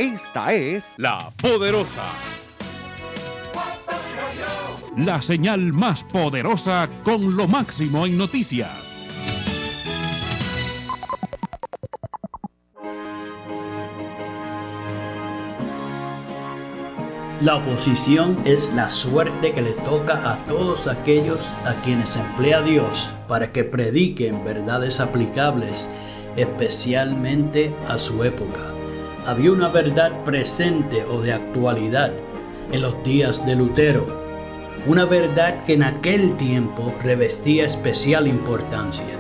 Esta es La Poderosa. La señal más poderosa con lo máximo en noticias. La oposición es la suerte que le toca a todos aquellos a quienes emplea Dios para que prediquen verdades aplicables, especialmente a su época. Había una verdad presente o de actualidad en los días de Lutero, una verdad que en aquel tiempo revestía especial importancia.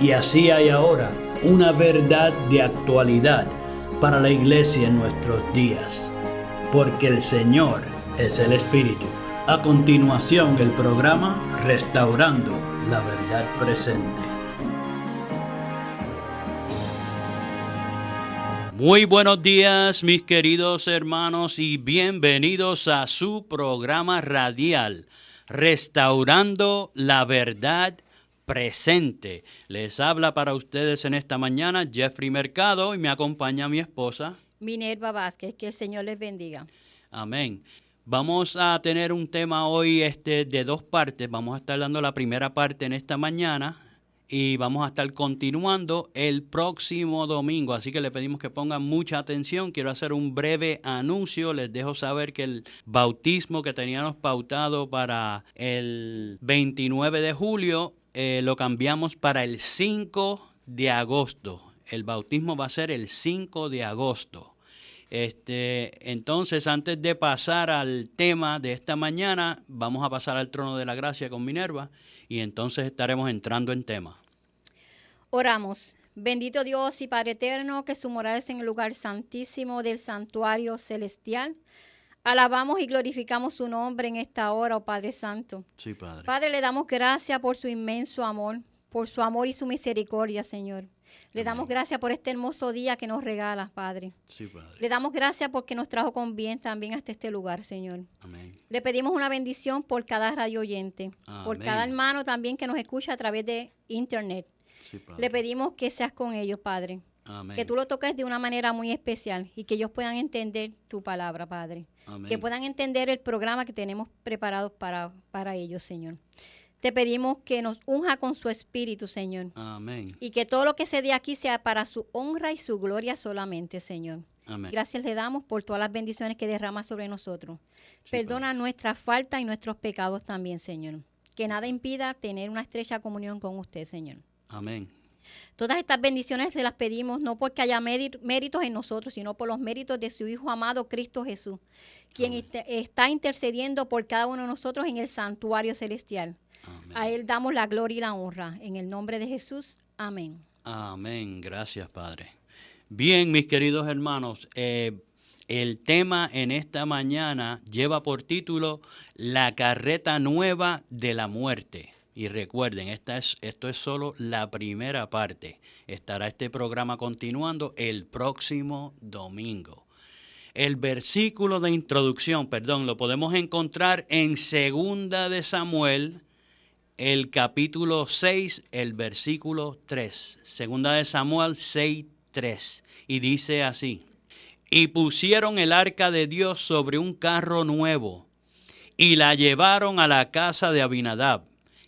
Y así hay ahora una verdad de actualidad para la iglesia en nuestros días. Porque el Señor es el Espíritu. A continuación, el programa Restaurando la Verdad Presente. Muy buenos días, mis queridos hermanos, y bienvenidos a su programa radial, Restaurando la Verdad Presente. Les habla para ustedes en esta mañana Jeffrey Mercado y me acompaña mi esposa Minerva Vázquez. Que el Señor les bendiga. Amén. Vamos a tener un tema hoy de dos partes. Vamos a estar dando la primera parte en esta mañana y vamos a estar continuando el próximo domingo. Así que le pedimos que pongan mucha atención. Quiero hacer un breve anuncio. Les dejo saber que el bautismo que teníamos pautado para el 29 de julio lo cambiamos para el 5 de agosto. El bautismo va a ser el 5 de agosto. Entonces, antes de pasar al tema de esta mañana, vamos a pasar al trono de la gracia con Minerva y entonces estaremos entrando en tema. Oramos. Bendito Dios y Padre eterno, que su morada es en el lugar santísimo del santuario celestial. Alabamos y glorificamos su nombre en esta hora, oh Padre Santo. Sí, Padre. Padre, le damos gracias por su inmenso amor, por su amor y su misericordia, Señor. Le damos gracias por este hermoso día que nos regala, Padre. Sí, Padre. Le damos gracias porque nos trajo con bien también hasta este lugar, Señor. Amén. Le pedimos una bendición por cada radio oyente, Amén. por cada hermano también que nos escucha a través de internet. Sí, Padre. Le pedimos que seas con ellos, Padre. Amén. Que tú lo toques de una manera muy especial y que ellos puedan entender tu palabra, Padre. Amén. Que puedan entender el programa que tenemos preparado para ellos, Señor. Te pedimos que nos unja con su espíritu, Señor. Amén. Y que todo lo que se dé aquí sea para su honra y su gloria solamente, Señor. Amén. Gracias le damos por todas las bendiciones que derrama sobre nosotros. Sí, Perdona Padre. nuestras faltas y nuestros pecados también, Señor. Que nada impida tener una estrecha comunión con usted, Señor. Amén. Todas estas bendiciones se las pedimos no porque haya méritos en nosotros, sino por los méritos de su Hijo amado, Cristo Jesús, quien está intercediendo por cada uno de nosotros en el santuario celestial. Amén. A Él damos la gloria y la honra. En el nombre de Jesús. Amén. Amén. Gracias, Padre. Bien, mis queridos hermanos, el tema en esta mañana lleva por título La carreta nueva de la muerte. Y recuerden, esto es solo la primera parte. Estará este programa continuando el próximo domingo. El versículo de introducción, lo podemos encontrar en 2 de Samuel, el capítulo 6, el versículo 3. 2 de Samuel 6, 3. Y dice así: Y pusieron el arca de Dios sobre un carro nuevo, y la llevaron a la casa de Abinadab,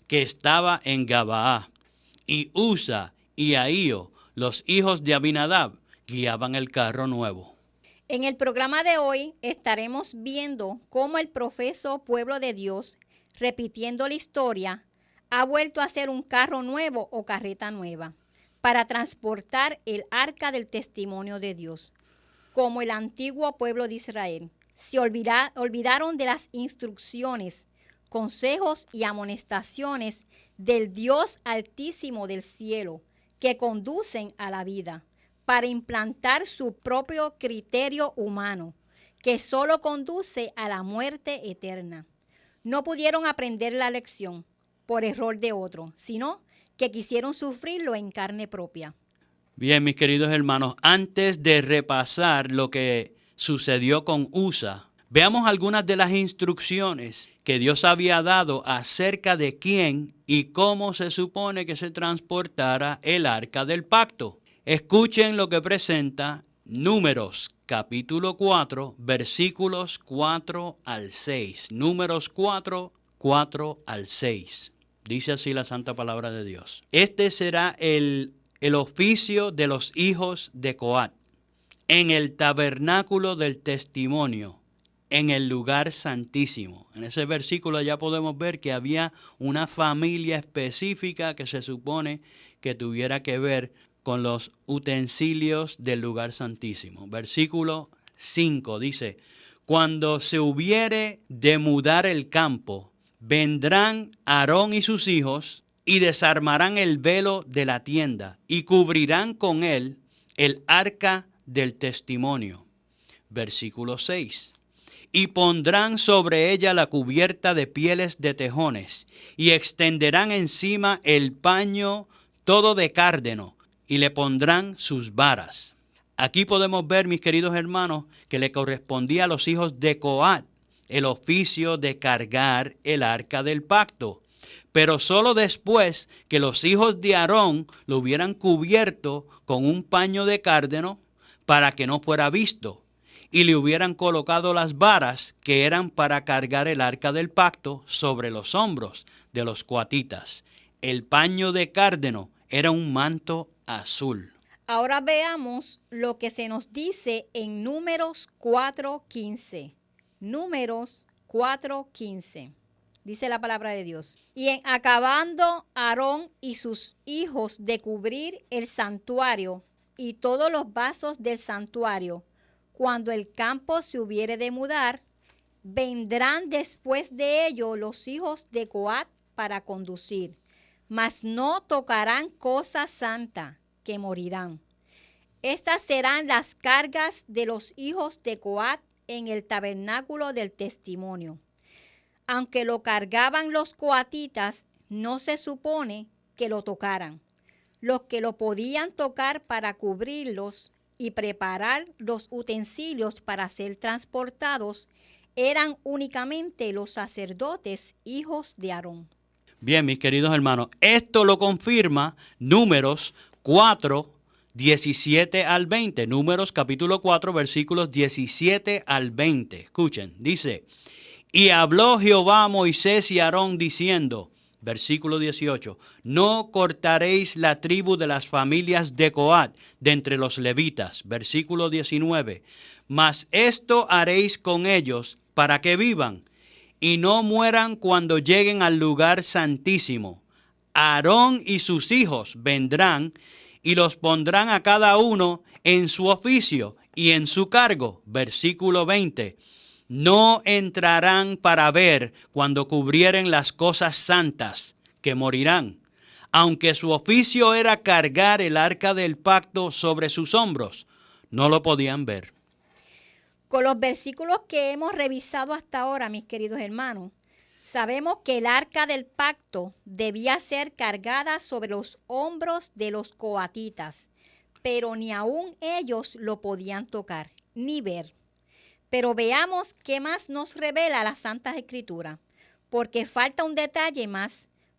que estaba en Gabaá. Y Usa y Ahío, los hijos de Abinadab, guiaban el carro nuevo. En el programa de hoy estaremos viendo cómo el profeso pueblo de Dios, repitiendo la historia, ha vuelto a hacer un carro nuevo o carreta nueva para transportar el arca del testimonio de Dios. Como el antiguo pueblo de Israel, se olvidaron de las instrucciones, consejos y amonestaciones del Dios Altísimo del cielo que conducen a la vida, para implantar su propio criterio humano, que solo conduce a la muerte eterna. No pudieron aprender la lección por error de otro, sino que quisieron sufrirlo en carne propia. Bien, mis queridos hermanos, antes de repasar lo que sucedió con Usa, veamos algunas de las instrucciones que Dios había dado acerca de quién y cómo se supone que se transportara el arca del pacto. Escuchen lo que presenta Números capítulo 4, versículos 4 al 6. Números 4, 4 al 6. Dice así la santa palabra de Dios. Este será el oficio de los hijos de Coat en el tabernáculo del testimonio, en el lugar santísimo. En ese versículo ya podemos ver que había una familia específica que se supone que tuviera que ver con los utensilios del lugar santísimo. Versículo 5 dice: cuando se hubiere de mudar el campo, vendrán Aarón y sus hijos y desarmarán el velo de la tienda y cubrirán con él el arca del testimonio. Versículo 6. Y pondrán sobre ella la cubierta de pieles de tejones y extenderán encima el paño todo de cárdeno y le pondrán sus varas. Aquí podemos ver, mis queridos hermanos, que le correspondía a los hijos de Coat el oficio de cargar el arca del pacto, pero solo después que los hijos de Aarón lo hubieran cubierto con un paño de cárdeno para que no fuera visto, y le hubieran colocado las varas que eran para cargar el arca del pacto sobre los hombros de los coatitas. El paño de cárdeno era un manto azul. Ahora veamos lo que se nos dice en Números 4:15. Números 4:15. Dice la palabra de Dios. Y en acabando Aarón y sus hijos de cubrir el santuario y todos los vasos del santuario, cuando el campo se hubiere de mudar, vendrán después de ello los hijos de Coat para conducir, mas no tocarán cosa santa, que morirán. Estas serán las cargas de los hijos de Coat en el tabernáculo del testimonio. Aunque lo cargaban los coatitas, no se supone que lo tocaran. Los que lo podían tocar para cubrirlos y preparar los utensilios para ser transportados eran únicamente los sacerdotes, hijos de Aarón. Bien, mis queridos hermanos, esto lo confirma Números 4, 17 al 20. Números capítulo 4, versículos 17 al 20. Escuchen, dice: y habló Jehová a Moisés y a Aarón diciendo, versículo 18, no cortaréis la tribu de las familias de Coat de entre los levitas. Versículo 19, mas esto haréis con ellos para que vivan y no mueran cuando lleguen al lugar santísimo. Aarón y sus hijos vendrán y los pondrán a cada uno en su oficio y en su cargo. Versículo 20. No entrarán para ver cuando cubrieren las cosas santas, que morirán, aunque su oficio era cargar el arca del pacto sobre sus hombros, no lo podían ver. Con los versículos que hemos revisado hasta ahora, mis queridos hermanos, sabemos que el arca del pacto debía ser cargada sobre los hombros de los coatitas, pero ni aún ellos lo podían tocar ni ver. Pero veamos qué más nos revela la Santa Escritura, porque falta un detalle más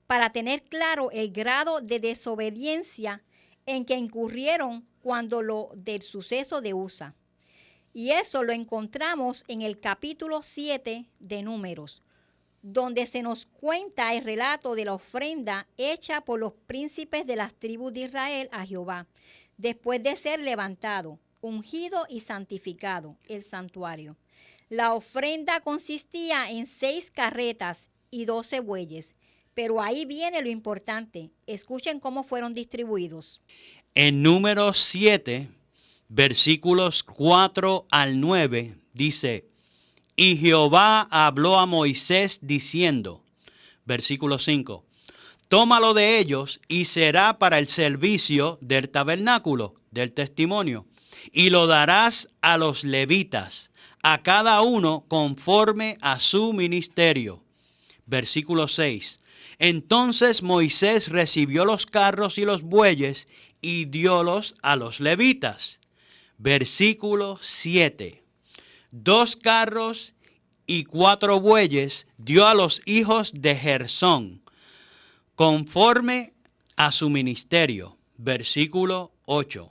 para tener claro el grado de desobediencia en que incurrieron cuando lo del suceso de Usa. Y eso lo encontramos en el capítulo 7 de Números, donde se nos cuenta el relato de la ofrenda hecha por los príncipes de las tribus de Israel a Jehová, después de ser levantado, ungido y santificado el santuario. La ofrenda consistía en 6 carretas y 12 bueyes, pero ahí viene lo importante. Escuchen cómo fueron distribuidos. En Números 7, versículos 4 al 9, dice: y Jehová habló a Moisés diciendo, versículo 5, tómalo de ellos y será para el servicio del tabernáculo del testimonio, y lo darás a los levitas, a cada uno conforme a su ministerio. Versículo 6. Entonces Moisés recibió los carros y los bueyes y diólos a los levitas. Versículo 7. 2 carros y 4 bueyes dio a los hijos de Gersón, conforme a su ministerio. Versículo 8.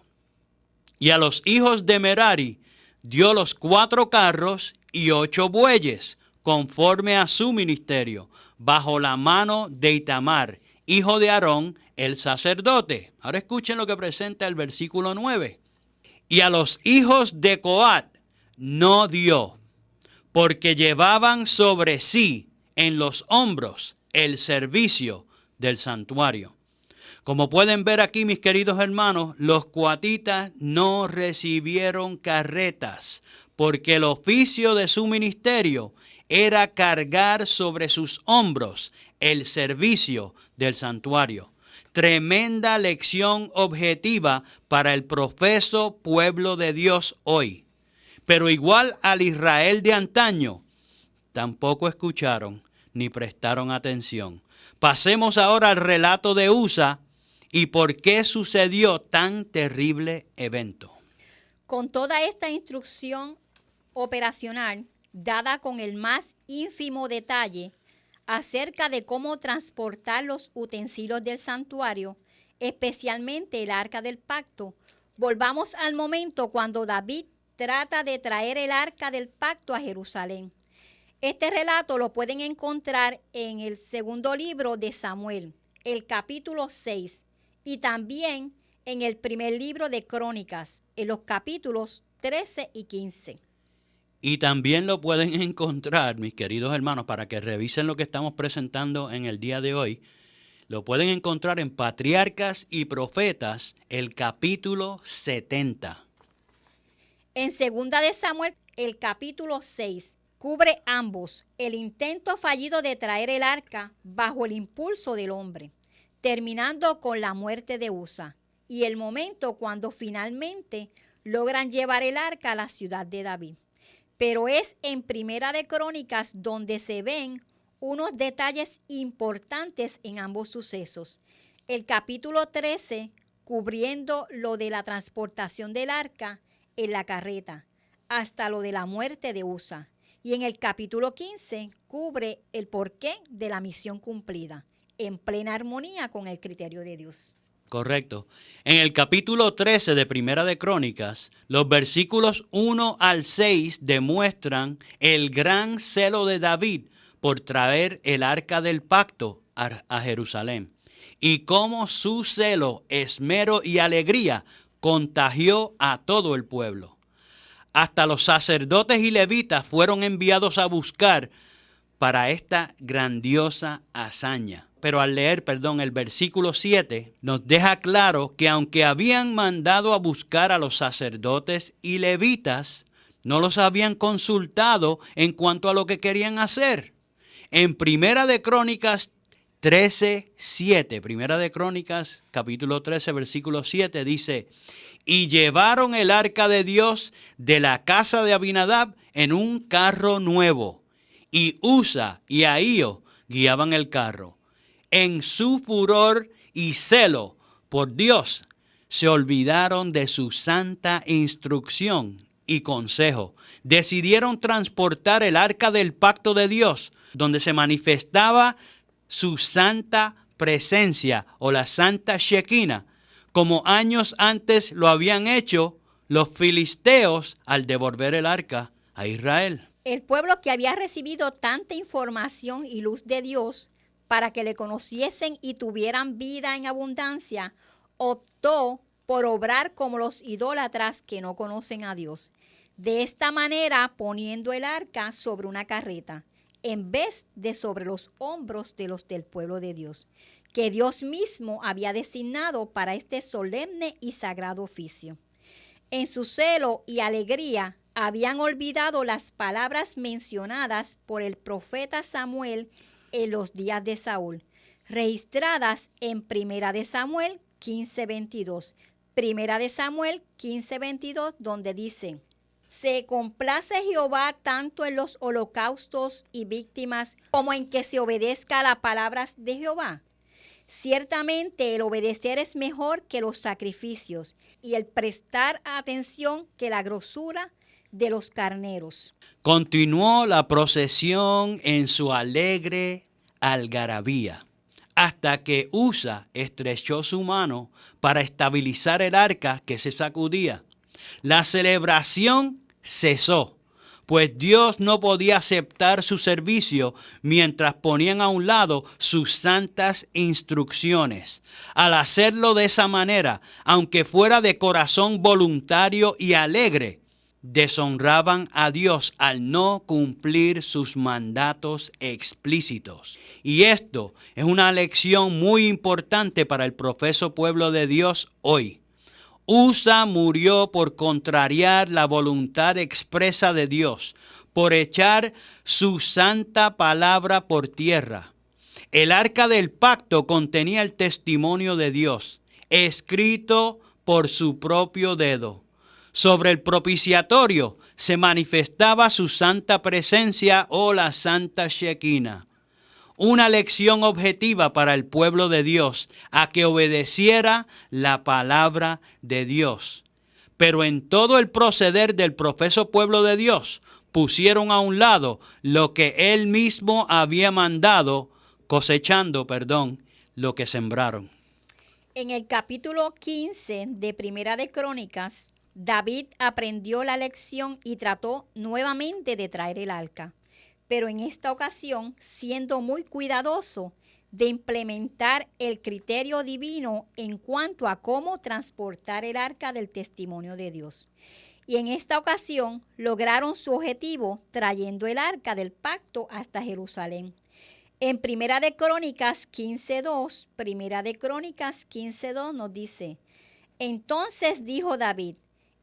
Y a los hijos de Merari dio los 4 carros y 8 bueyes, conforme a su ministerio, bajo la mano de Itamar, hijo de Aarón, el sacerdote. Ahora escuchen lo que presenta el versículo 9. Y a los hijos de Coat no dio, porque llevaban sobre sí en los hombros el servicio del santuario. Como pueden ver aquí, mis queridos hermanos, los coatitas no recibieron carretas, porque el oficio de su ministerio era cargar sobre sus hombros el servicio del santuario. Tremenda lección objetiva para el profeso pueblo de Dios hoy. Pero igual al Israel de antaño, tampoco escucharon ni prestaron atención. Pasemos ahora al relato de Usa y por qué sucedió tan terrible evento. Con toda esta instrucción operacional, dada con el más ínfimo detalle acerca de cómo transportar los utensilios del santuario, especialmente el arca del pacto, volvamos al momento cuando David trata de traer el arca del pacto a Jerusalén. Este relato lo pueden encontrar en el segundo libro de Samuel, el capítulo 6, y también en el primer libro de Crónicas, en los capítulos 13 y 15. Y también lo pueden encontrar, mis queridos hermanos, para que revisen lo que estamos presentando en el día de hoy. Lo pueden encontrar en Patriarcas y Profetas, el capítulo 70. En segunda de Samuel, el capítulo 6, cubre ambos, el intento fallido de traer el arca bajo el impulso del hombre, terminando con la muerte de Usa, y el momento cuando finalmente logran llevar el arca a la ciudad de David. Pero es en Primera de Crónicas donde se ven unos detalles importantes en ambos sucesos. El capítulo 13, cubriendo lo de la transportación del arca en la carreta, hasta lo de la muerte de Usa. Y en el capítulo 15 cubre el porqué de la misión cumplida, en plena armonía con el criterio de Dios. Correcto. En el capítulo 13 de Primera de Crónicas, los versículos 1 al 6 demuestran el gran celo de David por traer el arca del pacto a Jerusalén y cómo su celo, esmero y alegría contagió a todo el pueblo. Hasta los sacerdotes y levitas fueron enviados a buscar para esta grandiosa hazaña. Pero al leer, el versículo 7 nos deja claro que aunque habían mandado a buscar a los sacerdotes y levitas, no los habían consultado en cuanto a lo que querían hacer. En Primera de Crónicas 13:7, Primera de Crónicas, capítulo 13, versículo 7, dice: y llevaron el arca de Dios de la casa de Abinadab en un carro nuevo, y Usa y Ahío guiaban el carro. En su furor y celo por Dios, se olvidaron de su santa instrucción y consejo. Decidieron transportar el arca del pacto de Dios, donde se manifestaba su santa presencia o la santa Shekinah, como años antes lo habían hecho los filisteos al devolver el arca a Israel. El pueblo que había recibido tanta información y luz de Dios para que le conociesen y tuvieran vida en abundancia, optó por obrar como los idólatras que no conocen a Dios. De esta manera, poniendo el arca sobre una carreta, en vez de sobre los hombros de los del pueblo de Dios, que Dios mismo había designado para este solemne y sagrado oficio. En su celo y alegría, habían olvidado las palabras mencionadas por el profeta Samuel en los días de Saúl, registradas en Primera de Samuel 15:22. Primera de Samuel 15:22, donde dice: se complace Jehová tanto en los holocaustos y víctimas como en que se obedezca a las palabras de Jehová. Ciertamente el obedecer es mejor que los sacrificios y el prestar atención que la grosura de los carneros. Continuó la procesión en su alegre algarabía, hasta que Usa estrechó su mano para estabilizar el arca que se sacudía. La celebración cesó, pues Dios no podía aceptar su servicio mientras ponían a un lado sus santas instrucciones. Al hacerlo de esa manera, aunque fuera de corazón voluntario y alegre, deshonraban a Dios al no cumplir sus mandatos explícitos. Y esto es una lección muy importante para el profeso pueblo de Dios hoy. Usa murió por contrariar la voluntad expresa de Dios, por echar su santa palabra por tierra. El arca del pacto contenía el testimonio de Dios, escrito por su propio dedo. Sobre el propiciatorio se manifestaba su santa presencia o la santa Shekinah. Una lección objetiva para el pueblo de Dios a que obedeciera la palabra de Dios. Pero en todo el proceder del profeso pueblo de Dios, pusieron a un lado lo que él mismo había mandado, cosechando lo que sembraron. En el capítulo 15 de Primera de Crónicas, David aprendió la lección y trató nuevamente de traer el arca, pero en esta ocasión siendo muy cuidadoso de implementar el criterio divino en cuanto a cómo transportar el arca del testimonio de Dios. Y en esta ocasión lograron su objetivo trayendo el arca del pacto hasta Jerusalén. En Primera de Crónicas 15:2, Primera de Crónicas 15:2 nos dice: entonces dijo David,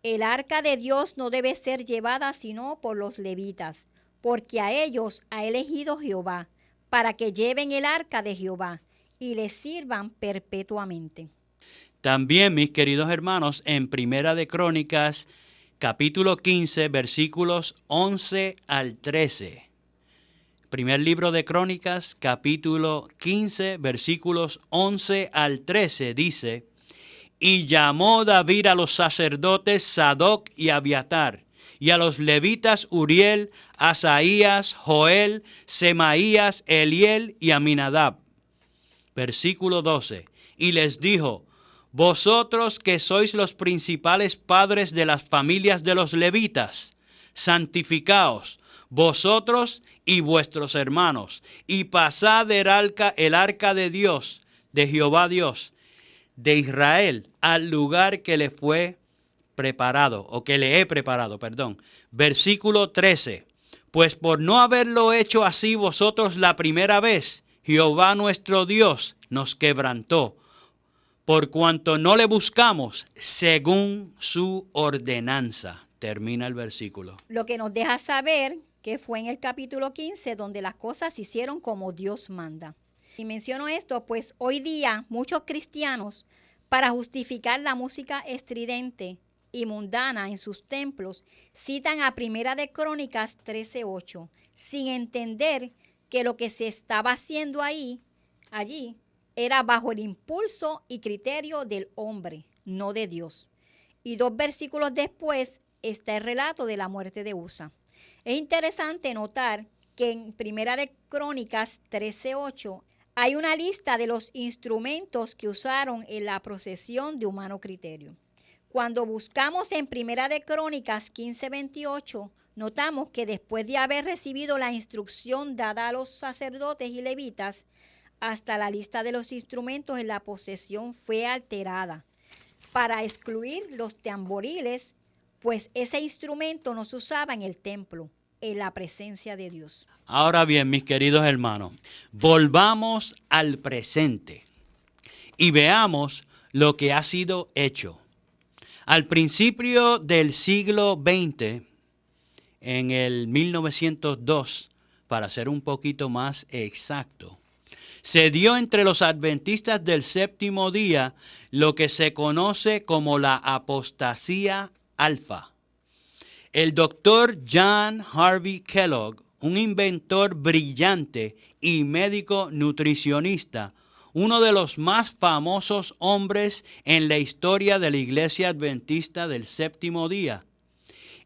el arca de Dios no debe ser llevada sino por los levitas, porque a ellos ha elegido Jehová, para que lleven el arca de Jehová y les sirvan perpetuamente. También, mis queridos hermanos, en Primera de Crónicas, capítulo 15, versículos 11 al 13. Primer libro de Crónicas, capítulo 15, versículos 11 al 13, dice: y llamó David a los sacerdotes Sadoc y Abiatar, y a los levitas Uriel, Asaías, Joel, Semaías, Eliel y Aminadab. Versículo 12. Y les dijo: vosotros que sois los principales padres de las familias de los levitas, santificaos, vosotros y vuestros hermanos, y pasad el arca de Dios, de Jehová Dios, de Israel, al lugar que le fue preparado, o que le he preparado, Versículo 13. Pues por no haberlo hecho así vosotros la primera vez, Jehová nuestro Dios nos quebrantó, por cuanto no le buscamos según su ordenanza. Termina el versículo. Lo que nos deja saber que fue en el capítulo 15 donde las cosas se hicieron como Dios manda. Y menciono esto, pues hoy día muchos cristianos, para justificar la música estridente y mundana en sus templos, citan a Primera de Crónicas 13:8, sin entender que lo que se estaba haciendo allí era bajo el impulso y criterio del hombre, no de Dios. Y 2 versículos después está el relato de la muerte de Usa. Es interesante notar que en Primera de Crónicas 13:8 hay una lista de los instrumentos que usaron en la procesión de humano criterio. Cuando buscamos en Primera de Crónicas 15:28, notamos que después de haber recibido la instrucción dada a los sacerdotes y levitas, hasta la lista de los instrumentos en la procesión fue alterada para excluir los tamboriles, pues ese instrumento no se usaba en el templo, en la presencia de Dios. Ahora bien, mis queridos hermanos, volvamos al presente y veamos lo que ha sido hecho. Al principio del siglo XX, en el 1902, para ser un poquito más exacto, se dio entre los adventistas del séptimo día lo que se conoce como la apostasía alfa. El doctor John Harvey Kellogg, un inventor brillante y médico nutricionista, uno de los más famosos hombres en la historia de la Iglesia Adventista del Séptimo Día,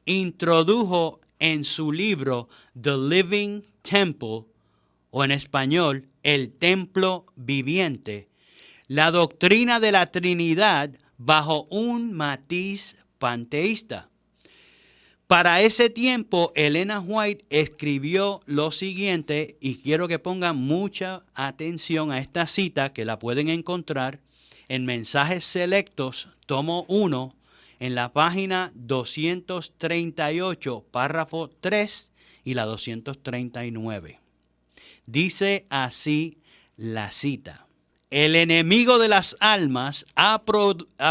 introdujo en su libro The Living Temple, o en español, El Templo Viviente, la doctrina de la Trinidad bajo un matiz panteísta. Para ese tiempo, Elena White escribió lo siguiente, y quiero que pongan mucha atención a esta cita, que la pueden encontrar en Mensajes Selectos, tomo 1, en la página 238, párrafo 3 y la 239. Dice así la cita: el enemigo de las almas ha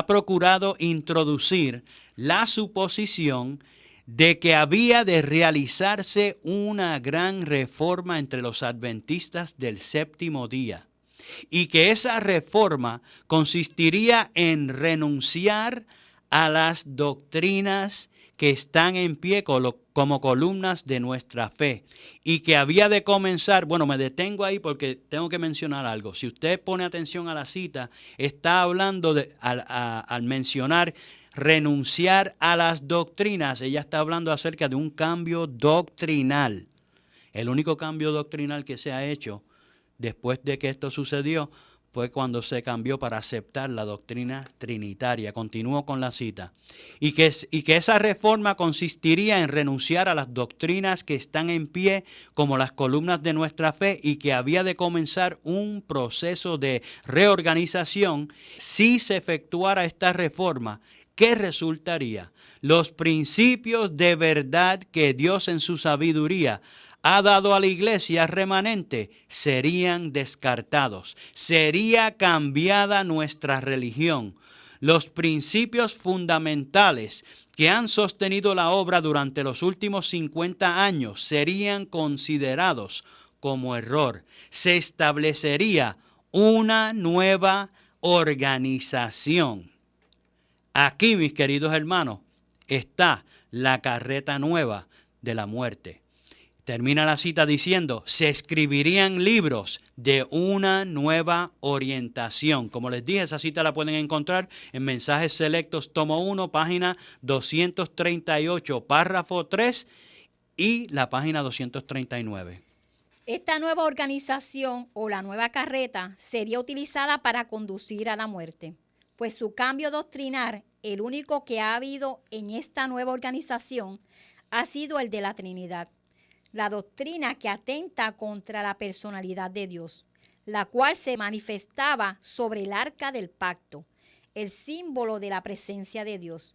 procurado introducir la suposición de que había de realizarse una gran reforma entre los adventistas del séptimo día, y que esa reforma consistiría en renunciar a las doctrinas que están en pie como columnas de nuestra fe, y que había de comenzar. Bueno, me detengo ahí porque tengo que mencionar algo. Si usted pone atención a la cita, está hablando al mencionar renunciar a las doctrinas, ella está hablando acerca de un cambio doctrinal. El único cambio doctrinal que se ha hecho después de que esto sucedió fue cuando se cambió para aceptar la doctrina trinitaria. Continúo con la cita. Y que esa reforma consistiría en renunciar a las doctrinas que están en pie como las columnas de nuestra fe, y que había de comenzar un proceso de reorganización. Si se efectuara esta reforma, ¿qué resultaría? Los principios de verdad que Dios en su sabiduría ha dado a la iglesia remanente serían descartados. Sería cambiada nuestra religión. Los principios fundamentales que han sostenido la obra durante los últimos 50 años serían considerados como error. Se establecería una nueva organización. Aquí, mis queridos hermanos, está la carreta nueva de la muerte. Termina la cita diciendo: se escribirían libros de una nueva orientación. Como les dije, esa cita la pueden encontrar en Mensajes Selectos, tomo 1, página 238, párrafo 3 y la página 239. Esta nueva organización o la nueva carreta sería utilizada para conducir a la muerte, pues su cambio doctrinal, el único que ha habido en esta nueva organización, ha sido el de la Trinidad. La doctrina que atenta contra la personalidad de Dios, la cual se manifestaba sobre el arca del pacto, el símbolo de la presencia de Dios.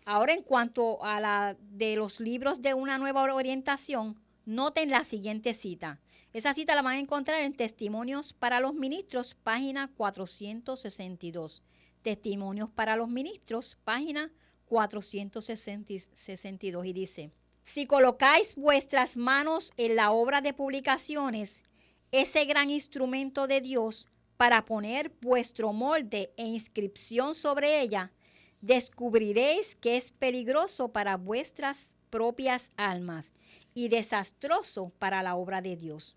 Ahora, en cuanto a la de los libros de una nueva orientación, noten la siguiente cita. Esa cita la van a encontrar en Testimonios para los Ministros, página 462. Testimonios para los Ministros, página 462, y dice: si colocáis vuestras manos en la obra de publicaciones, ese gran instrumento de Dios, para poner vuestro molde e inscripción sobre ella, descubriréis que es peligroso para vuestras propias almas y desastroso para la obra de Dios.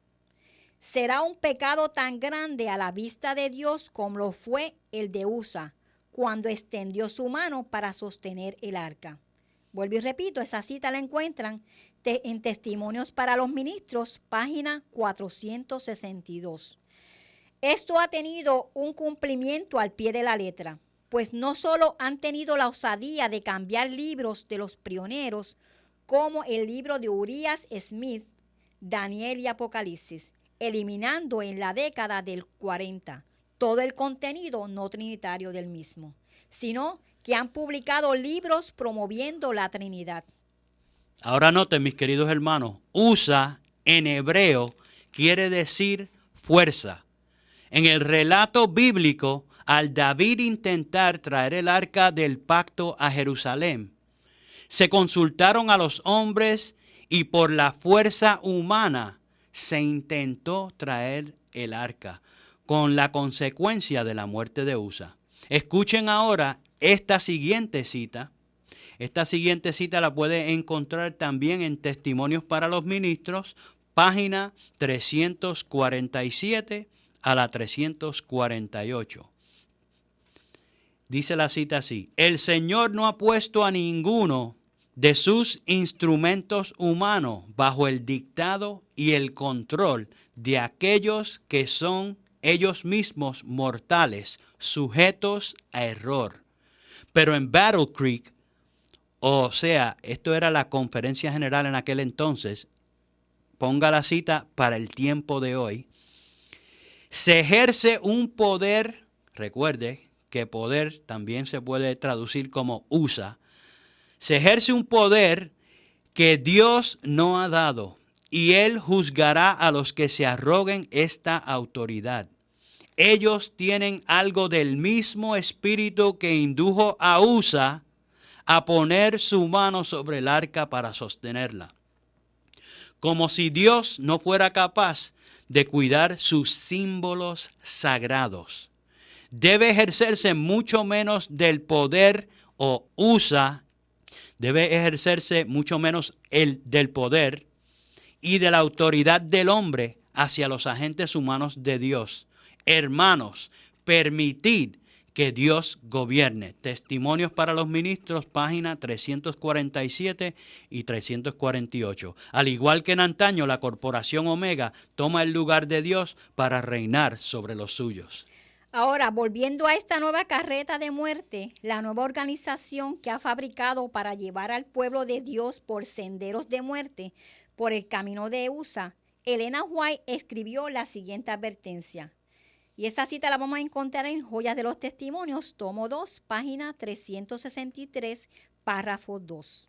Será un pecado tan grande a la vista de Dios como lo fue el de Usa, cuando extendió su mano para sostener el arca. Vuelvo y repito, esa cita la encuentran en Testimonios para los Ministros, página 462. Esto ha tenido un cumplimiento al pie de la letra, pues no solo han tenido la osadía de cambiar libros de los pioneros, como el libro de Urias Smith, Daniel y Apocalipsis, eliminando en la década del 40 todo el contenido no trinitario del mismo, sino que han publicado libros promoviendo la Trinidad. Ahora noten, mis queridos hermanos, Usa en hebreo quiere decir fuerza. En el relato bíblico, al David intentar traer el arca del pacto a Jerusalén, se consultaron a los hombres y por la fuerza humana se intentó traer el arca, con la consecuencia de la muerte de Usa. Escuchen ahora esta siguiente cita. Esta siguiente cita la puede encontrar también en Testimonios para los Ministros, página 347 a la 348. Dice la cita así: el Señor no ha puesto a ninguno de sus instrumentos humanos bajo el dictado y el control de aquellos que son ellos mismos mortales, sujetos a error. Pero en Battle Creek O sea, esto era la conferencia general en aquel entonces. Ponga la cita para el tiempo de hoy. Se ejerce un poder, recuerde que poder también se puede traducir como usa. Se ejerce un poder que Dios no ha dado, y Él juzgará a los que se arroguen esta autoridad. Ellos tienen algo del mismo espíritu que indujo a Usa a poner su mano sobre el arca para sostenerla. Como si Dios no fuera capaz de cuidar sus símbolos sagrados. Debe ejercerse mucho menos del poder o usa, debe ejercerse mucho menos del poder y de la autoridad del hombre hacia los agentes humanos de Dios. Hermanos, permitid que Dios gobierne. Testimonios para los ministros, página 347 y 348. Al igual que en antaño, la corporación Omega toma el lugar de Dios para reinar sobre los suyos. Ahora, volviendo a esta nueva carreta de muerte, la nueva organización que ha fabricado para llevar al pueblo de Dios por senderos de muerte, por el camino de Usa, Elena White escribió la siguiente advertencia. Y esa cita la vamos a encontrar en Joyas de los Testimonios, tomo 2, página 363, párrafo 2.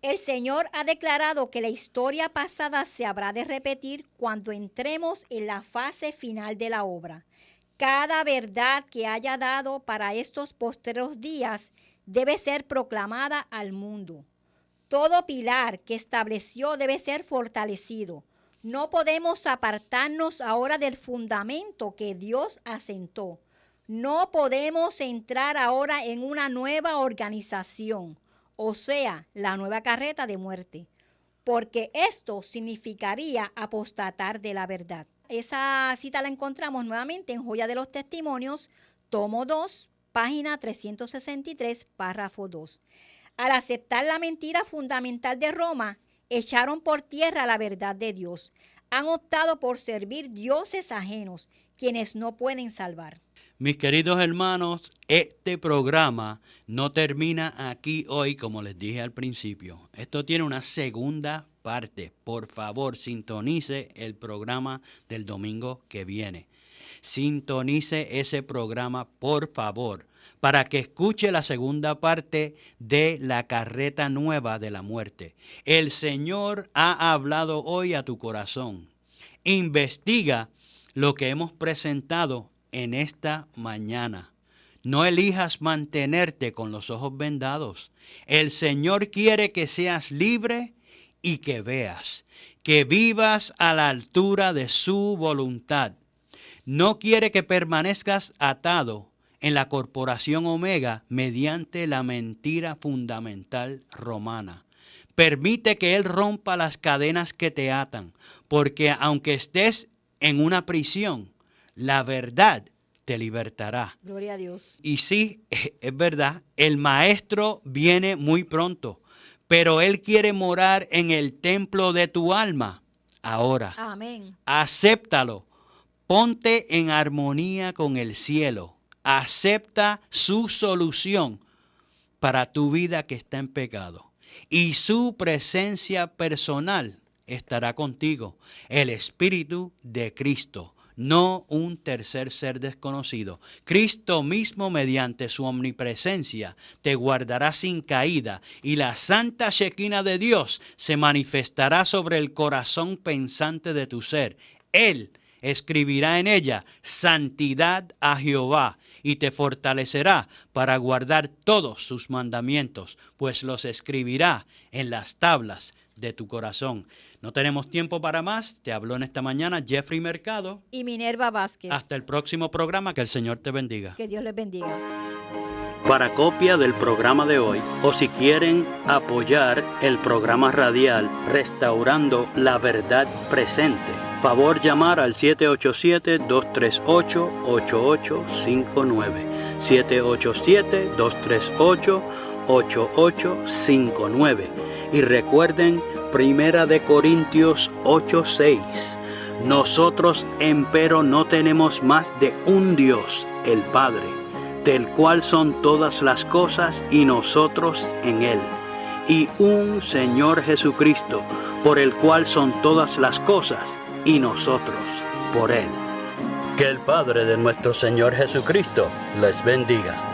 El Señor ha declarado que la historia pasada se habrá de repetir cuando entremos en la fase final de la obra. Cada verdad que haya dado para estos postreros días debe ser proclamada al mundo. Todo pilar que estableció debe ser fortalecido. No podemos apartarnos ahora del fundamento que Dios asentó. No podemos entrar ahora en una nueva organización, o sea, la nueva carreta de muerte, porque esto significaría apostatar de la verdad. Esa cita la encontramos nuevamente en Joya de los Testimonios, tomo 2, página 363, párrafo 2. Al aceptar la mentira fundamental de Roma, echaron por tierra la verdad de Dios. Han optado por servir dioses ajenos, quienes no pueden salvar. Mis queridos hermanos, este programa no termina aquí hoy, como les dije al principio. Esto tiene una segunda parte. Por favor, sintonice el programa del domingo que viene. Sintonice ese programa, por favor, para que escuche la segunda parte de la carreta nueva de la muerte. El Señor ha hablado hoy a tu corazón. Investiga lo que hemos presentado en esta mañana. No elijas mantenerte con los ojos vendados. El Señor quiere que seas libre y que veas, que vivas a la altura de su voluntad. No quiere que permanezcas atado en la corporación Omega mediante la mentira fundamental romana. Permite que Él rompa las cadenas que te atan, porque aunque estés en una prisión, la verdad te libertará. Gloria a Dios. Y sí, es verdad, el Maestro viene muy pronto, pero Él quiere morar en el templo de tu alma ahora. Amén. Acéptalo. Ponte en armonía con el cielo. Acepta su solución para tu vida que está en pecado. Y su presencia personal estará contigo. El Espíritu de Cristo, no un tercer ser desconocido. Cristo mismo, mediante su omnipresencia, te guardará sin caída, y la santa Shekinah de Dios se manifestará sobre el corazón pensante de tu ser. Él escribirá en ella santidad a Jehová, y te fortalecerá para guardar todos sus mandamientos, pues los escribirá en las tablas de tu corazón. No tenemos tiempo para más. Te habló en esta mañana Jeffrey Mercado y Minerva Vázquez. Hasta el próximo programa. Que el Señor te bendiga. Que Dios les bendiga. Para copia del programa de hoy, o si quieren apoyar el programa radial Restaurando la Verdad Presente, favor llamar al 787-238-8859. 787-238-8859. Y recuerden, 1 Corintios 8:6. Nosotros, empero, no tenemos más de un Dios, el Padre, del cual son todas las cosas y nosotros en Él, y un Señor Jesucristo, por el cual son todas las cosas y nosotros por Él. Que el Padre de nuestro Señor Jesucristo les bendiga.